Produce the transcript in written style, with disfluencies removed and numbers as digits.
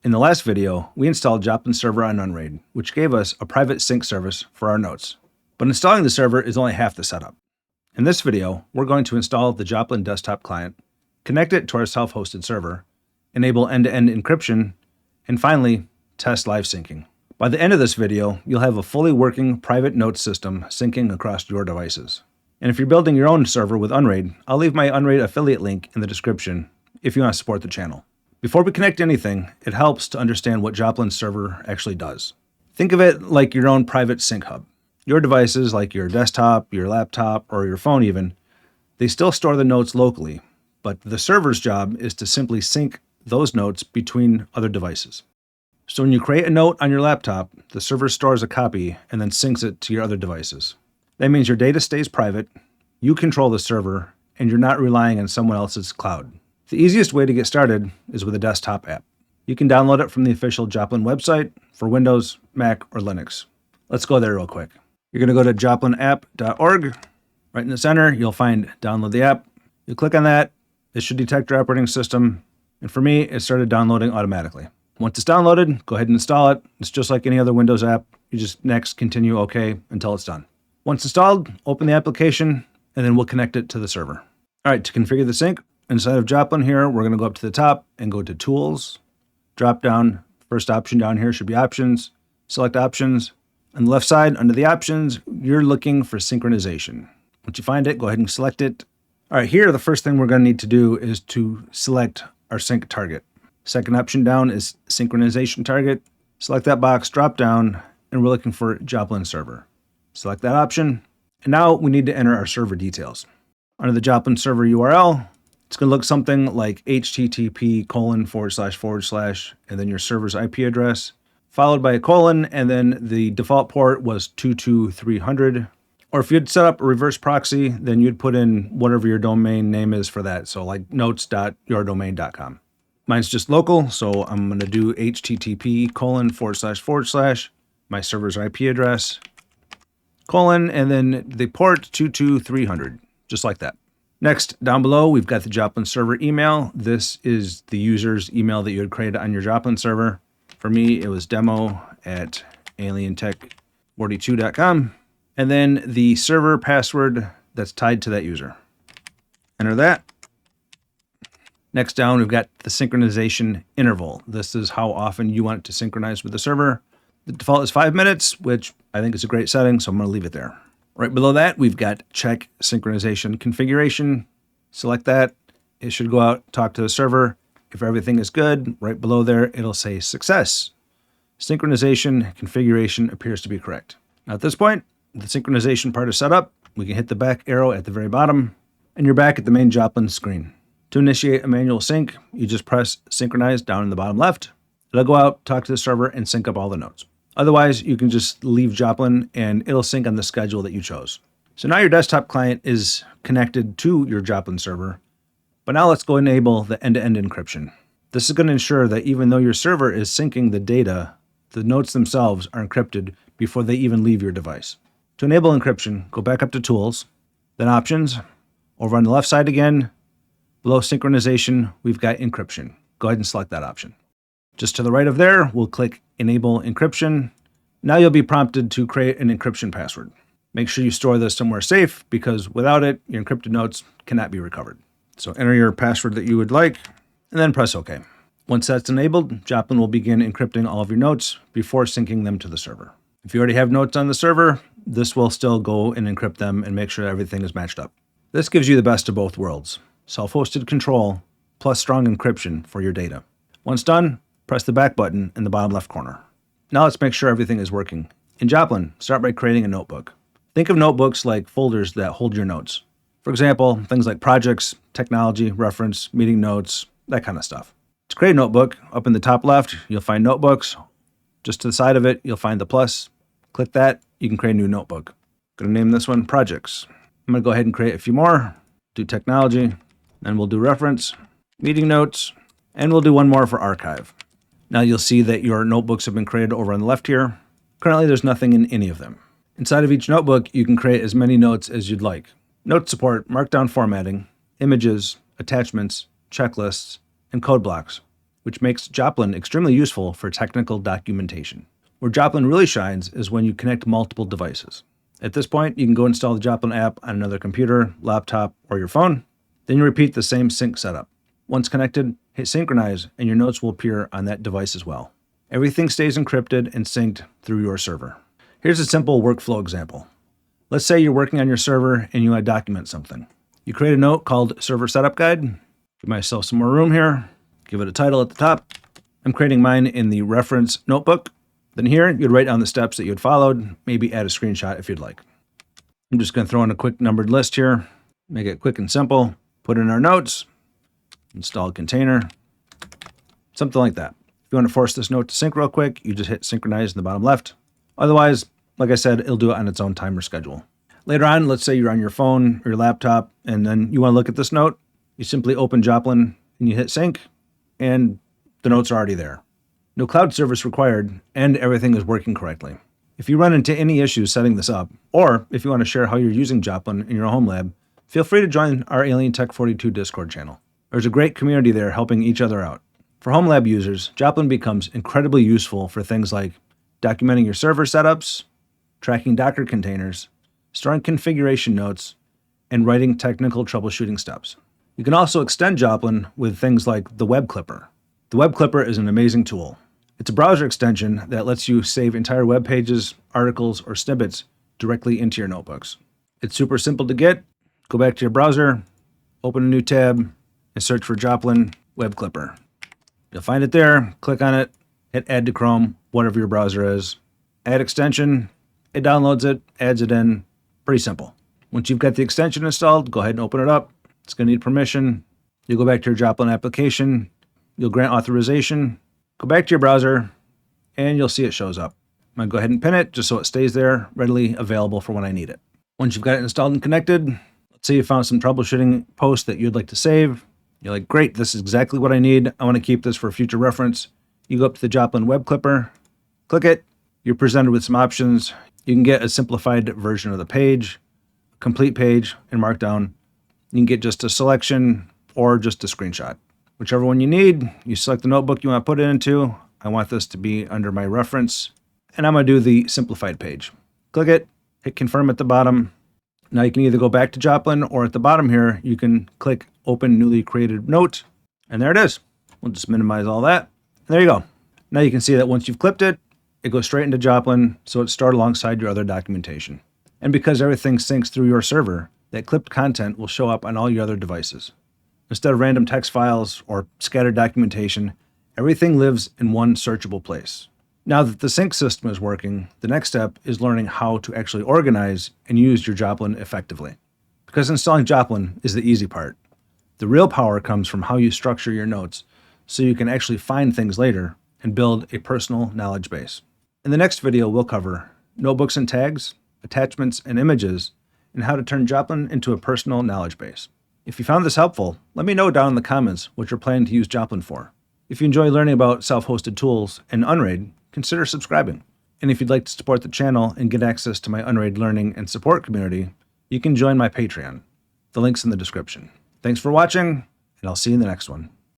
In the last video, we installed Joplin server on Unraid, which gave us a private sync service for our notes. But installing the server is only half the setup. In this video, we're going to install the Joplin desktop client, connect it to our self-hosted server, enable end-to-end encryption, and finally, test live syncing. By the end of this video, you'll have a fully working private notes system syncing across your devices. And if you're building your own server with Unraid, I'll leave my Unraid affiliate link in the description if you want to support the channel. Before we connect anything, it helps to understand what Joplin's server actually does. Think of it like your own private sync hub. Your devices, like your desktop, your laptop, or your phone even, they still store the notes locally, but the server's job is to simply sync those notes between other devices. So when you create a note on your laptop, the server stores a copy and then syncs it to your other devices. That means your data stays private, you control the server, and you're not relying on someone else's cloud. The easiest way to get started is with a desktop app. You can download it from the official Joplin website for Windows, Mac, or Linux. Let's go there real quick. You're going to go to joplinapp.org. Right in the center, you'll find download the app. You click on that. It should detect your operating system. And for me, it started downloading automatically. Once it's downloaded, go ahead and install it. It's just like any other Windows app. You just next, continue, OK, until it's done. Once installed, open the application, and then we'll connect it to the server. All right, to configure the sync, inside of Joplin here, we're going to go up to the top and go to Tools. Drop down. First option down here should be Options. Select Options. On the left side, under the Options, you're looking for synchronization. Once you find it, go ahead and select it. All right, here, the first thing we're going to need to do is to select our sync target. Second option down is synchronization target. Select that box, drop down, and we're looking for Joplin server. Select that option. And now we need to enter our server details. Under the Joplin server URL, it's going to look something like http:// and then your server's IP address, followed by a colon, and then the default port was 22300. Or if you'd set up a reverse proxy, then you'd put in whatever your domain name is for that. So like notes.yourdomain.com. Mine's just local, so I'm going to do http:// my server's IP address, colon, and then the port 22300, just like that. Next, down below, we've got the Joplin server email. This is the user's email that you had created on your Joplin server. For me, it was demo@alientech42.com. And then the server password that's tied to that user. Enter that. Next down, we've got the synchronization interval. This is how often you want it to synchronize with the server. The default is 5 minutes, which I think is a great setting, so I'm going to leave it there. Right below that, we've got check synchronization configuration. Select that. It should go out, talk to the server. If everything is good, right below there, it'll say success. Synchronization configuration appears to be correct. Now at this point, the synchronization part is set up. We can hit the back arrow at the very bottom, and you're back at the main Joplin screen. To initiate a manual sync, you just press synchronize down in the bottom left. It'll go out, talk to the server, and sync up all the notes. Otherwise, you can just leave Joplin and it'll sync on the schedule that you chose. So now your desktop client is connected to your Joplin server, but now let's go enable the end-to-end encryption. This is going to ensure that even though your server is syncing the data, the notes themselves are encrypted before they even leave your device. To enable encryption, go back up to Tools, then Options. Over on the left side again, below synchronization, we've got encryption. Go ahead and select that option. Just to the right of there, we'll click Enable Encryption. Now you'll be prompted to create an encryption password. Make sure you store this somewhere safe because without it, your encrypted notes cannot be recovered. So enter your password that you would like and then press OK. Once that's enabled, Joplin will begin encrypting all of your notes before syncing them to the server. If you already have notes on the server, this will still go and encrypt them and make sure everything is matched up. This gives you the best of both worlds. Self-hosted control plus strong encryption for your data. Once done, press the back button in the bottom left corner. Now let's make sure everything is working. In Joplin, start by creating a notebook. Think of notebooks like folders that hold your notes. For example, things like projects, technology, reference, meeting notes, that kind of stuff. To create a notebook, up in the top left, you'll find notebooks. Just to the side of it, you'll find the plus. Click that, you can create a new notebook. I'm going to name this one Projects. I'm going to go ahead and create a few more. Do technology, then we'll do reference, meeting notes, and we'll do one more for archive. Now you'll see that your notebooks have been created over on the left here. Currently, there's nothing in any of them. Inside of each notebook, you can create as many notes as you'd like. Notes support markdown formatting, images, attachments, checklists, and code blocks. which makes Joplin extremely useful for technical documentation. Where Joplin really shines is when you connect multiple devices. At this point, you can go install the Joplin app on another computer, laptop, or your phone. Then you repeat the same sync setup. Once connected, hit synchronize, and your notes will appear on that device as well. Everything stays encrypted and synced through your server. Here's a simple workflow example. Let's say you're working on your server and you want to document something. You create a note called Server Setup Guide. Give myself some more room here. Give it a title at the top. I'm creating mine in the reference notebook. Then here, you'd write down the steps that you had followed, maybe add a screenshot if you'd like. I'm just going to throw in a quick numbered list here, make it quick and simple, put in our notes, install a container, something like that. If you want to force this note to sync real quick, you just hit synchronize in the bottom left. Otherwise, like I said, it'll do it on its own timer schedule. Later on, let's say you're on your phone or your laptop, and then you want to look at this note. You simply open Joplin and you hit sync, and the notes are already there. No cloud service required, and everything is working correctly. If you run into any issues setting this up, or if you want to share how you're using Joplin in your home lab, feel free to join our Alien Tech 42 Discord channel. There's a great community there helping each other out. For home lab users, Joplin becomes incredibly useful for things like documenting your server setups, tracking Docker containers, storing configuration notes, and writing technical troubleshooting steps. You can also extend Joplin with things like the Web Clipper. The Web Clipper is an amazing tool. It's a browser extension that lets you save entire web pages, articles, or snippets directly into your notebooks. It's super simple to get. Go back to your browser, open a new tab, and search for Joplin Web Clipper. You'll find it there, click on it, hit add to Chrome, whatever your browser is. Add extension, it downloads it, adds it in, pretty simple. Once you've got the extension installed, go ahead and open it up. It's going to need permission. You'll go back to your Joplin application, you'll grant authorization, go back to your browser, and you'll see it shows up. I'm going to go ahead and pin it just so it stays there, readily available for when I need it. Once you've got it installed and connected, let's say you found some troubleshooting posts that you'd like to save. You're like, great, this is exactly what I need. I want to keep this for future reference. You go up to the Joplin Web Clipper, click it. You're presented with some options. You can get a simplified version of the page, a complete page in Markdown. You can get just a selection or just a screenshot. Whichever one you need, you select the notebook you want to put it into. I want this to be under my reference, and I'm going to do the simplified page. Click it, hit confirm at the bottom. Now you can either go back to Joplin, or at the bottom here, you can click open newly created note, and there it is. We'll just minimize all that. And there you go. Now you can see that once you've clipped it, it goes straight into Joplin, so it's stored alongside your other documentation. And because everything syncs through your server, that clipped content will show up on all your other devices. Instead of random text files or scattered documentation, everything lives in one searchable place. Now that the sync system is working, the next step is learning how to actually organize and use your Joplin effectively. Because installing Joplin is the easy part. The real power comes from how you structure your notes so you can actually find things later and build a personal knowledge base. In the next video, we'll cover notebooks and tags, attachments and images, and how to turn Joplin into a personal knowledge base. If you found this helpful, let me know down in the comments what you're planning to use Joplin for. If you enjoy learning about self-hosted tools and Unraid, consider subscribing. And if you'd like to support the channel and get access to my Unraid learning and support community, you can join my Patreon. The link's in the description. Thanks for watching, and I'll see you in the next one.